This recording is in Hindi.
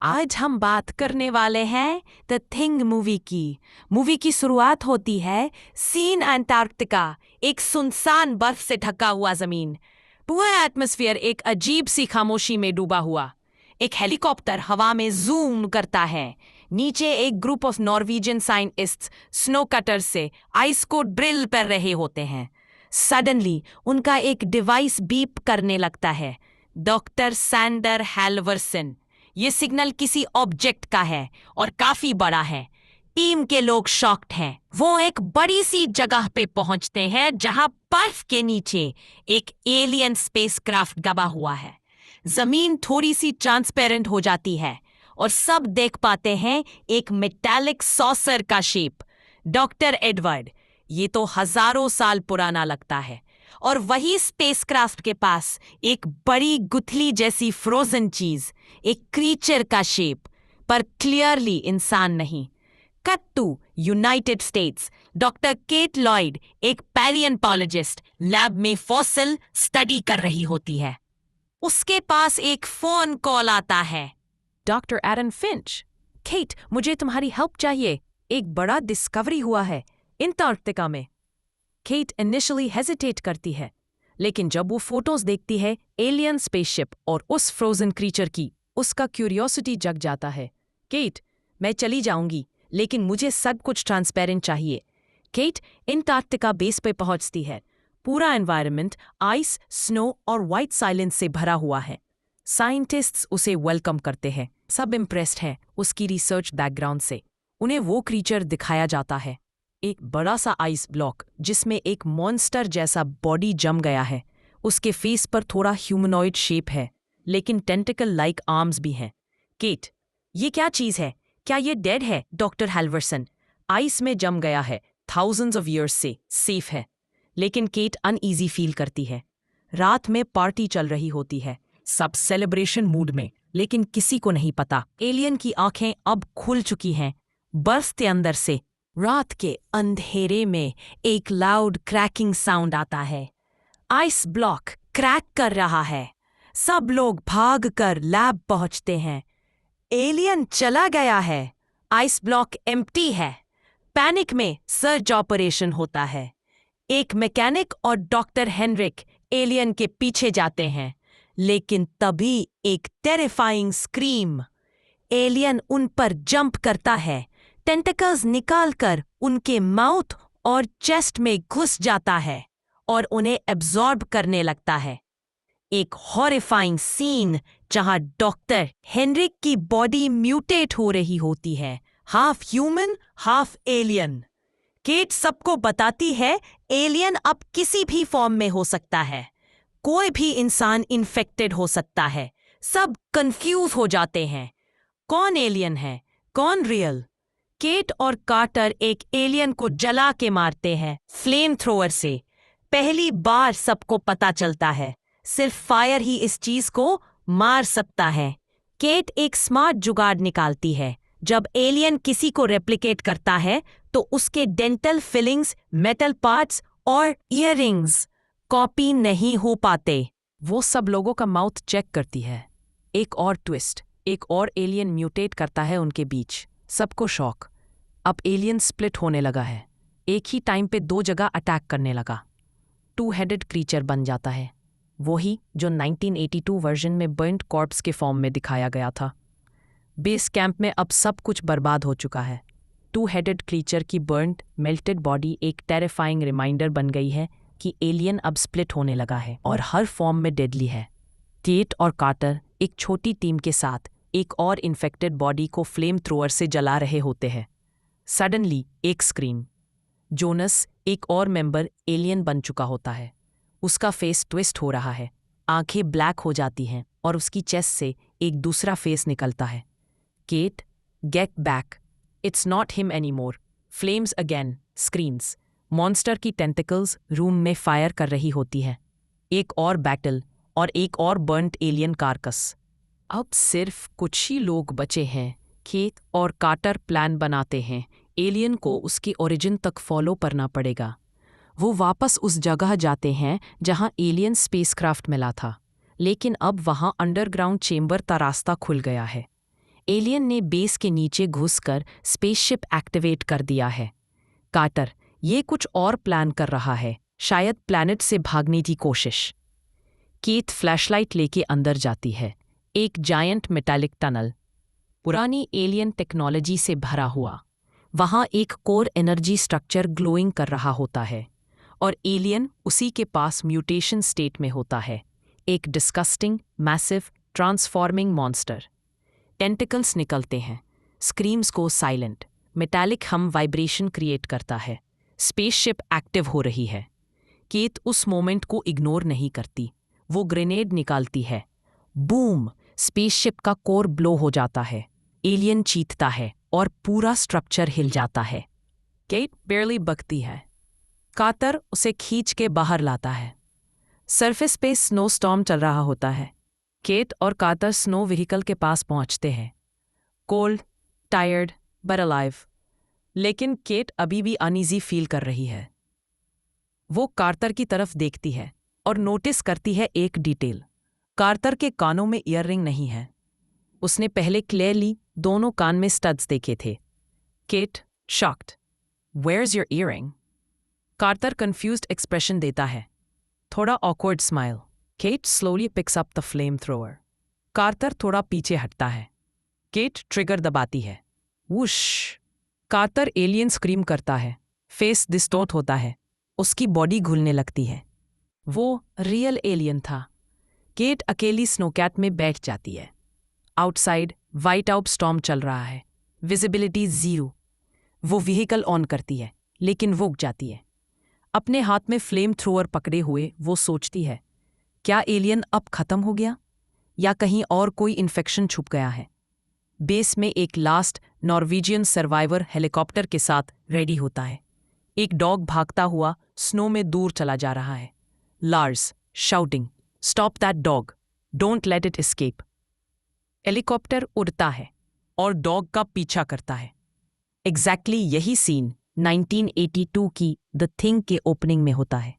आज हम बात करने वाले हैं द थिंग मूवी की शुरुआत होती है सीन अंटार्कटिका, एक सुनसान बर्फ से ढका हुआ जमीन। पूरा एटमॉस्फेयर एक अजीब सी खामोशी में डूबा हुआ। एक हेलीकॉप्टर हवा में जूम करता है। नीचे एक group of Norwegian scientists snow cutter से आइस को ड्रिल कर रहे होते हैं। सडनली उनका एक डिवाइस बीप करने लगता है। Doctor Sander Halverson. ये सिग्नल किसी ऑब्जेक्ट का है और काफी बड़ा है। टीम के लोग शॉक्ड हैं। वो एक बड़ी सी जगह पे पहुंचते हैं जहां बर्फ के नीचे एक एलियन स्पेसक्राफ्ट दबा हुआ है। जमीन थोड़ी सी ट्रांसपेरेंट हो जाती है और सब देख पाते हैं एक मेटालिक सॉसर का शेप। डॉक्टर एडवर्ड, ये तो हजारों साल पुराना लगता है। और वही स्पेसक्राफ्ट के पास एक बड़ी गुथली जैसी फ्रोजन चीज, एक क्रीचर का शेप, पर क्लियरली इंसान नहीं। Cut to United States. Doctor Kate Lloyd, एक पैलियोंटोलॉजिस्ट, लैब में फॉसिल स्टडी कर रही होती है। उसके पास एक फोन कॉल आता है। डॉक्टर एरन फिंच, केट, मुझे तुम्हारी हेल्प चाहिए। एक बड़ा डिस्कवरी हुआ है अंटार्कटिका में। केट इनिशियली हेजिटेट करती है, लेकिन जब वो फोटोज देखती है एलियन स्पेसशिप और उस फ्रोजन क्रीचर की, उसका क्यूरियोसिटी जग जाता है। केट, मैं चली जाऊंगी, लेकिन मुझे सब कुछ ट्रांसपेरेंट चाहिए। केट अंटार्कटिका बेस पे पहुंचती है। पूरा एनवायरनमेंट आइस, स्नो और व्हाइट साइलेंस से भरा हुआ है। साइंटिस्ट्स उसे वेलकम करते हैं। सब इम्प्रेस्ड हैं उसकी रिसर्च बैकग्राउंड से। उन्हें वो क्रीचर दिखाया जाता है, एक बड़ा सा आइस ब्लॉक जिसमें एक मॉन्स्टर जैसा बॉडी जम गया है। उसके फेस पर थोड़ा ह्यूमनॉइड शेप है, लेकिन टेंटिकल लाइक आर्म्स भी हैं। केट, ये क्या चीज है? क्या ये डेड है? डॉक्टर हैल्वर्सन, आइस में जम गया है, थाउजेंड्स ऑफ ईयर्स से सेफ है। लेकिन केट अनईजी फील करती है। रात में पार्टी चल रही होती है, सब सेलिब्रेशन मूड में, लेकिन किसी को नहीं पता एलियन की आंखें अब खुल चुकी हैं बर्फ के अंदर से। रात के अंधेरे में एक लाउड क्रैकिंग साउंड आता है। आइस ब्लॉक क्रैक कर रहा है। सब लोग भागकर लैब पहुंचते हैं। एलियन चला गया है। आइस ब्लॉक एम्प्टी है। पैनिक में सर्च ऑपरेशन होता है। एक मैकेनिक और डॉक्टर हेनरिक एलियन के पीछे जाते हैं, लेकिन तभी एक टेरिफाइंग स्क्रीम। एलियन उन पर जंप करता है, टेंटिकल्स निकालकर उनके माउथ और चेस्ट में घुस जाता है और उन्हें एब्जॉर्ब करने लगता है। एक हॉरिफाइंग सीन जहां डॉक्टर हेनरिक की बॉडी म्यूटेट हो रही होती है, half human half alien. Kate सबको बताती है एलियन अब किसी भी फॉर्म में हो सकता है। कोई भी इंसान इन्फेक्टेड हो सकता है। सब कंफ्यूज हो जाते हैं, कौन एलियन है, कौन रियल। केट और कार्टर एक एलियन को जला के मारते हैं फ्लेम थ्रोअर से। पहली बार सबको पता चलता है सिर्फ फायर ही इस चीज को मार सकता है। केट एक स्मार्ट जुगाड़ निकालती है। जब एलियन किसी को रेप्लिकेट करता है तो उसके डेंटल फिलिंग्स, मेटल पार्ट्स और ईयररिंग्स कॉपी नहीं हो पाते। वो सब लोगों का माउथ चेक करती है। एक और ट्विस्ट, एक और एलियन म्यूटेट करता है उनके बीच। सबको शॉक। अब एलियन स्प्लिट होने लगा है। एक ही टाइम पे दो जगह अटैक करने लगा। 2 हेडेड क्रीचर बन जाता है, वही जो 1982 वर्जन में बर्न्ड कॉर्प्स के फॉर्म में दिखाया गया था। बेस कैंप में अब सब कुछ बर्बाद हो चुका है। 2 हेडेड क्रीचर की बर्न्ड मेल्टेड बॉडी एक टेरिफाइंग रिमाइंडर बन गई है कि एलियन अब स्प्लिट होने लगा है और हर फॉर्म में डेडली है। केट और कार्टर एक छोटी टीम के साथ एक और इन्फेक्टेड बॉडी को फ्लेम थ्रोअर से जला रहे होते हैं। सडनली एक स्क्रीम। जोनस, एक और मेंबर एलियन बन चुका होता है। उसका फेस ट्विस्ट हो रहा है, आंखें ब्लैक हो जाती हैं और उसकी चेस्ट से एक दूसरा फेस निकलता है। Kate, get back, it's not him anymore. Flames again, screens. Monster की टेंटिकल्स रूम में फायर कर रही होती है। एक और बैटल और एक और बर्न्ट एलियन कार्कस। अब सिर्फ कुछ ही लोग बचे हैं। केट और कार्टर प्लान बनाते हैं एलियन को उसकी ओरिजिन तक फॉलो करना पड़ेगा। वो वापस उस जगह जाते हैं जहां एलियन स्पेसक्राफ्ट मिला था, लेकिन अब वहां अंडरग्राउंड चेंबर का रास्ता खुल गया है। एलियन ने बेस के नीचे घुसकर स्पेसशिप एक्टिवेट कर दिया है। कार्टर, ये कुछ और प्लान कर रहा है, शायद प्लैनेट से भागने की कोशिश। केट फ्लैशलाइट लेके अंदर जाती है। एक जायंट मेटालिक टनल, पुरानी एलियन टेक्नोलॉजी से भरा हुआ। वहाँ एक कोर एनर्जी स्ट्रक्चर ग्लोइंग कर रहा होता है और एलियन उसी के पास म्यूटेशन स्टेट में होता है। एक disgusting, massive, transforming monster. Tentacles निकलते हैं, स्क्रीम्स को साइलेंट, मेटालिक हम वाइब्रेशन क्रिएट करता है। स्पेसशिप एक्टिव हो रही है। केट उस मोमेंट को इग्नोर नहीं करती। वो ग्रेनेड निकालती है। बूम! स्पेसशिप का कोर ब्लो हो जाता है। एलियन चीखता है और पूरा स्ट्रक्चर हिल जाता है। केट बेयरली बकती है। कार्टर उसे खींच के बाहर लाता है। सरफेस पे स्नो स्टॉर्म चल रहा होता है। केट और कार्टर स्नो व्हीकल के पास पहुंचते हैं। Cold, tired, but alive. लेकिन केट अभी भी अनईजी फील कर रही है। वो कार्टर की तरफ देखती है और नोटिस करती है एक डिटेल। कार्टर के कानों में ईयररिंग नहीं है। उसने पहले क्लियरली दोनों कान में स्टड्स देखे थे। Kate shocked. Where's your earring? Carter confused expression देता है, थोड़ा awkward smile. Kate slowly picks up the flamethrower. Carter थोड़ा पीछे हटता है। केट ट्रिगर दबाती है। वुश! कार्टर एलियन स्क्रीम करता है। फेस डिस्टॉर्ट होता है। उसकी बॉडी घुलने लगती है। वो रियल एलियन था। केट अकेली स्नोकैट में बैठ जाती है। आउटसाइड वाइट आउट स्टॉर्म चल रहा है। विजिबिलिटी 0। वो व्हीकल ऑन करती है, लेकिन वो उग जाती है। अपने हाथ में फ्लेम थ्रोअर पकड़े हुए वो सोचती है, क्या एलियन अब खत्म हो गया या कहीं और कोई इन्फेक्शन छुप गया है? बेस में एक लास्ट नॉर्वेजियन सर्वाइवर हेलीकॉप्टर के साथ रेडी होता है। एक डॉग भागता हुआ स्नो में दूर चला जा रहा है। Lars shouting, stop that dog, don't let it escape. Helicopter उड़ता है और डॉग का पीछा करता है। एग्जैक्टली यही सीन 1982 की द थिंग के ओपनिंग में होता है।